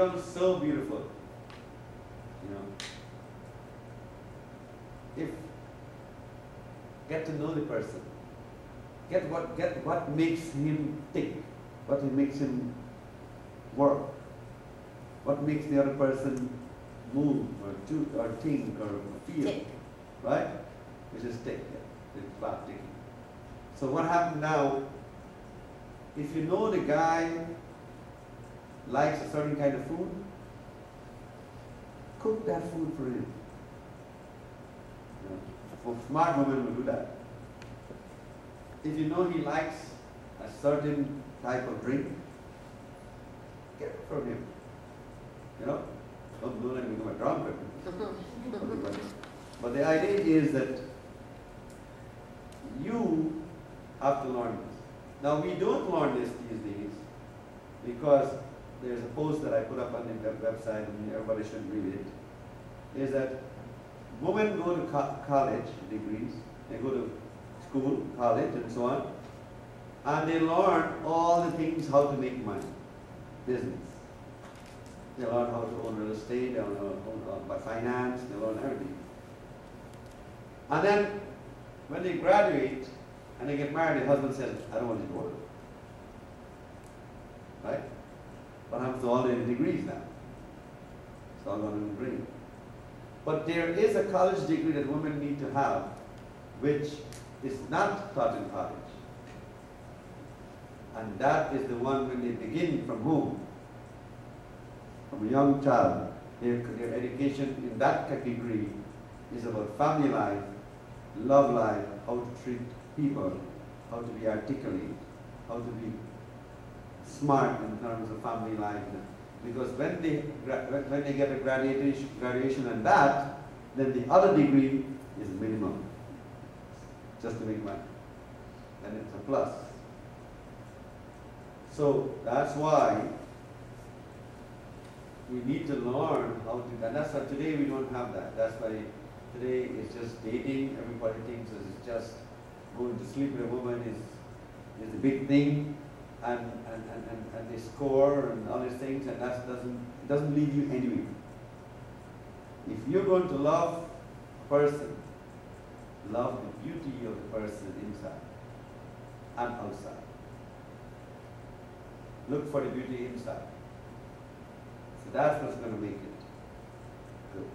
becomes so beautiful. You know, if get to know the person, get what makes him tick, what makes him work, what makes the other person move or do or think or feel, Tick. right? Which is tick, yeah. It's about ticking. So what happened now? If you know the guy likes a certain kind of food, cook that food for him. You know, for smart women will do that. If you know he likes a certain type of drink, get it from him. You know, don't let him become a drunkard. But the idea is that you have to learn this. Now we don't learn this these days because there's a post that I put up on the website and everybody should read it. Is that women go to college degrees, they go to school, college and so on, and they learn all the things how to make money, business. They learn how to own real estate, they learn by finance, they learn everything. And then when they graduate and they get married, the husband says, I don't want you to work. Right? What happens to all the degrees now? It's all gone in the green. But there is a college degree that women need to have, which is not taught in college. And that is the one when they begin from home, from a young child. Their education in that degree is about family life, love life, how to treat people, how to be articulate, how to be smart in terms of family life. Because when they get a graduation and that, then the other degree is minimum, just to make money. And it's a plus. So that's why we need to learn how to, and that's why today we don't have that. That's why today it's just dating. Everybody thinks it's just going to sleep with a woman is the big thing, and they score and all these things, and that doesn't lead you anywhere. If you're going to love a person, love the beauty of the person inside and outside. Look for the beauty inside. So that's what's going to make it good.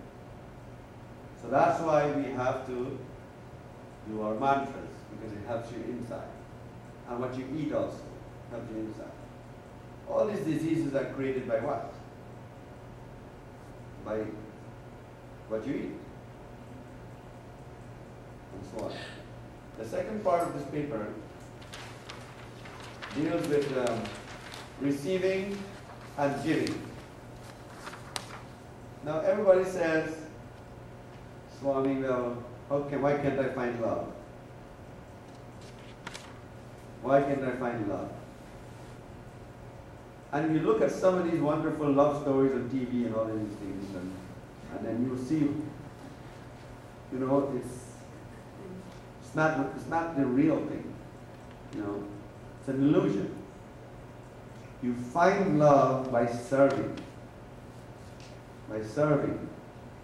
So that's why we have to do our mantras, because it helps you inside. And what you eat also helps you inside. All these diseases are created by what? By what you eat. And so on. The second part of this paper deals with receiving and giving. Now everybody says, Swami, well, why can't I find love? Why can't I find love? And if you look at some of these wonderful love stories on TV and all these things, and then you see, you know, it's not the real thing. You know, it's an illusion. You find love by serving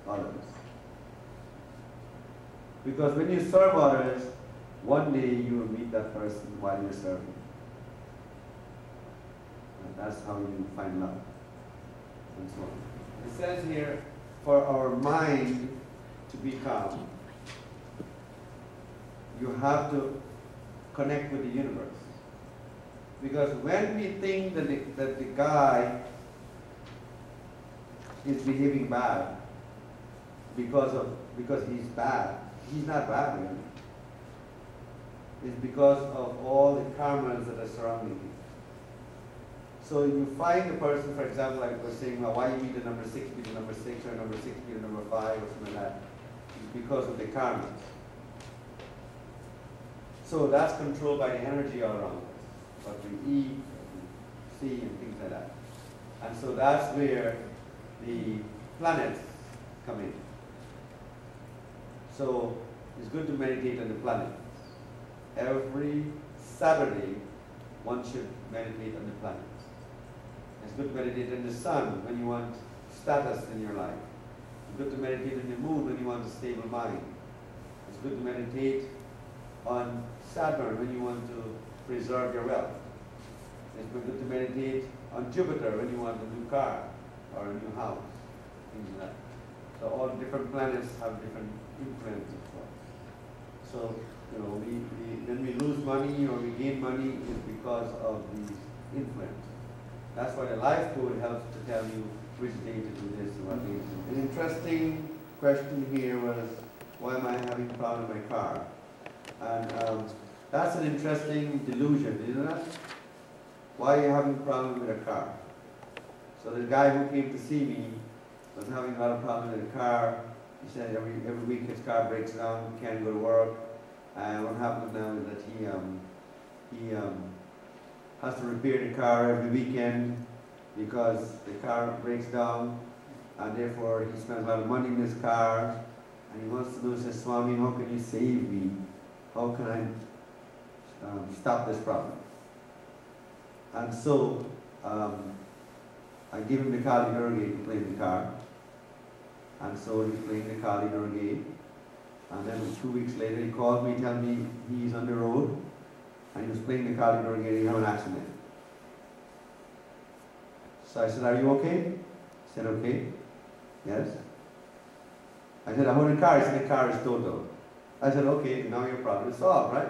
others. Because when you serve others, one day you will meet that person while you're serving. And that's how you find love. And so on. It says here, for our mind to be calm, you have to connect with the universe. Because when we think that the guy is behaving bad because he's bad, he's not bad really. It's because of all the karmas that are surrounding him. So you find a person, for example, like I was saying, why you meet the number 6 be the number 6, or number 6 be the number 5, or something like that. It's because of the karmas. So that's controlled by the energy all around us. What we eat, what we see, and things like that. And so that's where the planets come in. So it's good to meditate on the planets. Every Saturday, one should meditate on the planets. It's good to meditate in the sun when you want status in your life. It's good to meditate in the moon when you want a stable mind. It's good to meditate on Saturn when you want to preserve your wealth. It's good to meditate on Jupiter when you want a new car or a new house, things like that. So all different planets have different influences for us. So, you know, when we lose money or we gain money is because of these influences. That's why the life code helps to tell you which day to do this and what day to do. An interesting question here was, why am I having a problem with my car? And that's an interesting delusion, isn't it? Why are you having a problem with a car? So the guy who came to see me was having a lot of problems with the car. He said every week his car breaks down, he can't go to work. And what happens now is that he has to repair the car every weekend because the car breaks down, and therefore he spends a lot of money in his car. And he wants to know, says, Swami, how can you save me? How can I stop this problem? And so I give him the Kali Durga to play the car. And so he's playing the Kali Durga. And then 2 weeks later he called me, telling me he's on the road and he was playing the Kali Durga and he had an accident. So I said, are you okay? He said, okay. Yes. I said, I hold the car. He said, the car is total. I said, okay, now your problem is solved, right?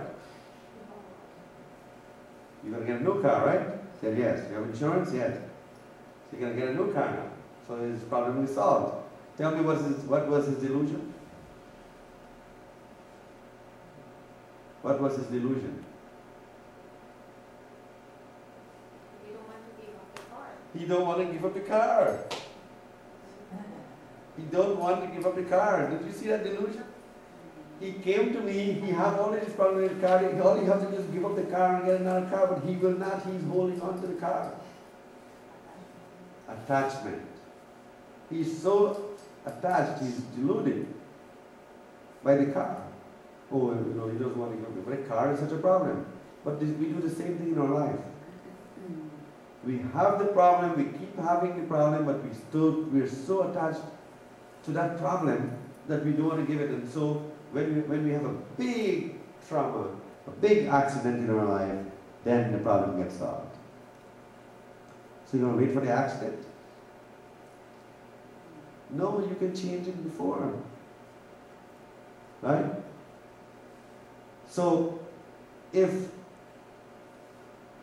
You're going to get a new car, right? He said, yes. You have insurance? Yes. So you're going to get a new car now. So his problem is solved. Tell me what was his delusion? What was his delusion? He don't want to give up the car. He don't want to give up the car. He don't want to give up the car. Did you see that delusion? He came to me, he has all his problems with the car, all he has to do is give up the car and get another car, but he will not, he's holding on to the car. Attachment. He's so attached, he's deluded by the car. Oh, you know, he doesn't want to give up. But a car is such a problem. But we do the same thing in our life. We have the problem, we keep having the problem, but we're so attached to that problem that we don't want to give it. And so when we have a big trauma, a big accident in our life, then the problem gets solved. So you're going to wait for the accident? No, you can change it before. Right? So, if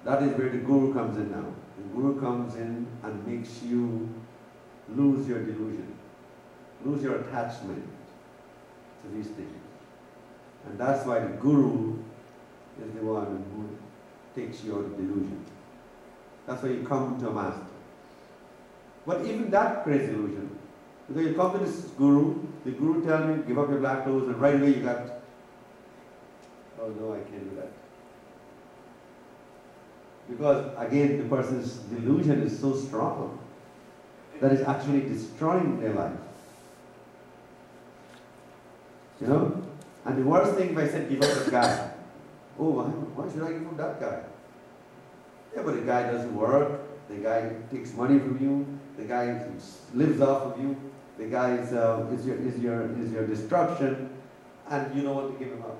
that is where the guru comes in now. The guru comes in and makes you lose your delusion, lose your attachment to these things. And that's why the guru is the one who takes you out of delusion. That's why you come to a master. But even that creates delusion. Because you come to this guru, the guru tells you, give up your black clothes, and right away you got, oh no, I can't do that. Because again, the person's delusion is so strong that it's actually destroying their life. You know? And the worst thing if I said, give up that guy. Oh, why should I give up that guy? Yeah, but the guy doesn't work, the guy takes money from you, the guy lives off of you, the guy is your destruction, and you don't want to give him up.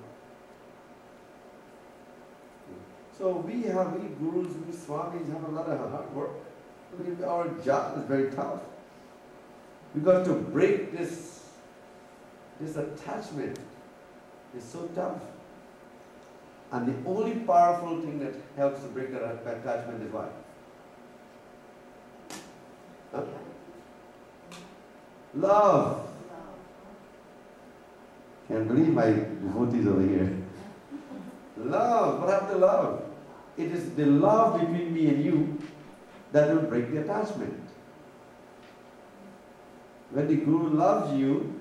So we gurus, we swamis have a lot of hard work. Our job is very tough. Because to break this attachment is so tough. And the only powerful thing that helps to break that attachment is what? Huh? Love. Can't believe my devotees over here. Love. What happened to love? It is the love between me and you that will break the attachment. When the guru loves you,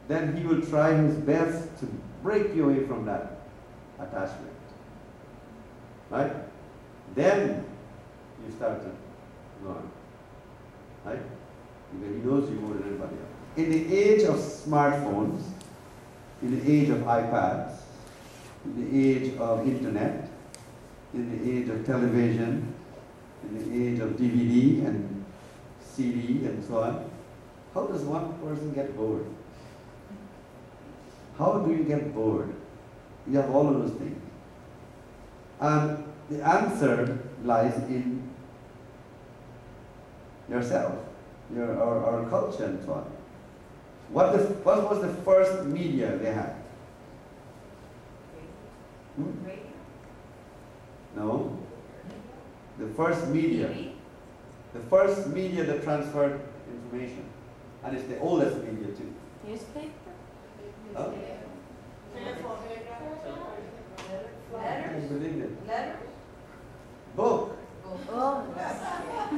then he will try his best to break you away from that attachment. Right? Then you start to go on. Right? Because he knows you more than anybody else. In the age of smartphones, in the age of iPads, in the age of internet, in the age of television, in the age of DVD and CD and so on, how does one person get bored? How do you get bored? You have all of those things. And the answer lies in yourself, our culture and so on. What was the first media they had? Radio? No. The first media. TV? The first media that transferred information. And it's the oldest media too. Newspaper? Huh? Telephone. I can't believe it. Letters? Book. Oh.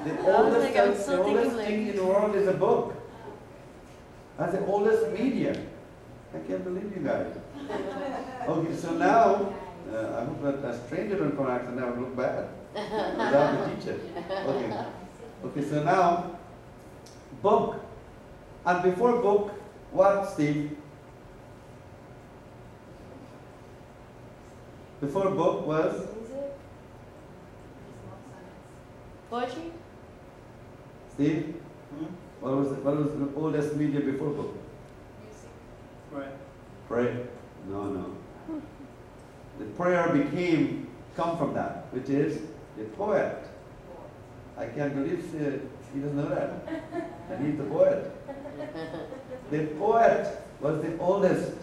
The I was oldest, like, I'm still the oldest thinking like- thing in the world is a book. That's the oldest media. I can't believe you guys. Okay, so now, I hope that a stranger don't come and never look bad. Without the teacher. Okay. Okay, so now, book. And before book, what, Steve? Before book was Music? Poetry? Steve? What was the oldest media before book? Music. Prayer. No. The prayer come from that, which is the poet. I can't believe he doesn't know that. And he's the poet. The poet was the oldest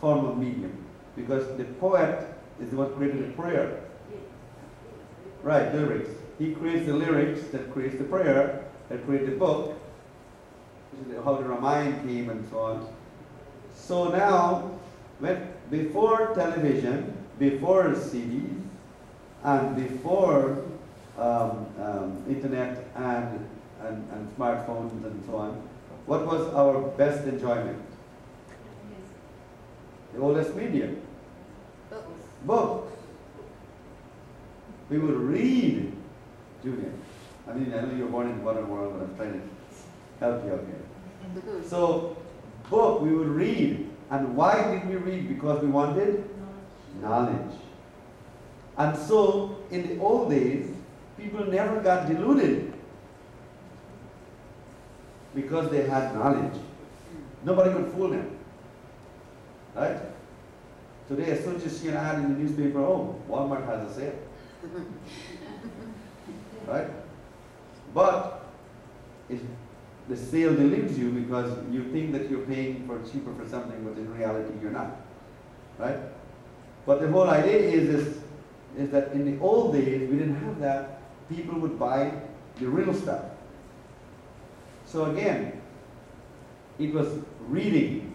form of medium because the poet is the one who created the prayer. Right, lyrics. He creates the lyrics that creates the prayer, that creates the book, which is how the Ramayana came and so on. So now, before television, before CDs, and before internet and smartphones and so on, what was our best enjoyment? The oldest medium. Books. We would read, Julian. I mean, I know you're born in the modern world, but I'm trying to help you out here. So, book, we would read. And why did we read? Because we wanted knowledge. And so, in the old days, people never got deluded because they had knowledge. Nobody could fool them. Right? Today, as soon as you see an ad in the newspaper, oh, Walmart has a sale. Right? But the sale deludes you because you think that you're paying cheaper for something, but in reality you're not. Right? But the whole idea is that in the old days we didn't have that. People would buy the real stuff. So again, it was reading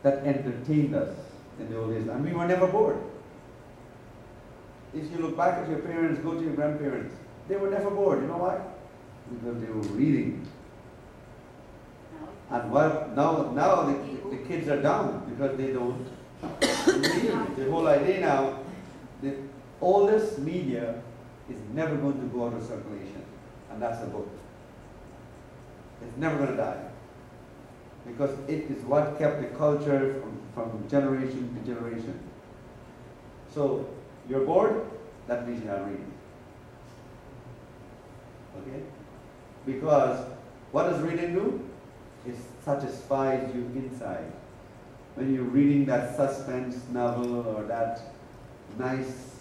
that entertained us in the old days, and we were never bored. If you look back at your parents, go to your grandparents, they were never bored. You know why? Because they were reading. And now the kids are down because they don't read. The whole idea now, the oldest media is never going to go out of circulation, and that's a book. It's never going to die because it is what kept the culture from generation to generation. So you're bored, that means you're not reading. Okay? Because what does reading do? It satisfies you inside. When you're reading that suspense novel or that nice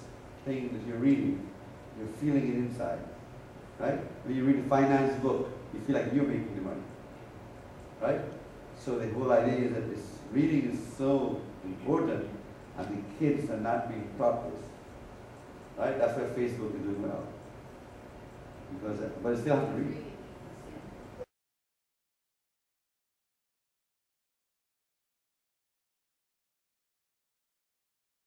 thing that you're reading, you're feeling it inside. Right? When you read a finance book, you feel like you're making the money. Right? So the whole idea is that this reading is so important and the kids are not being taught this. Right? That's why Facebook is doing well. Because, but they still have to read.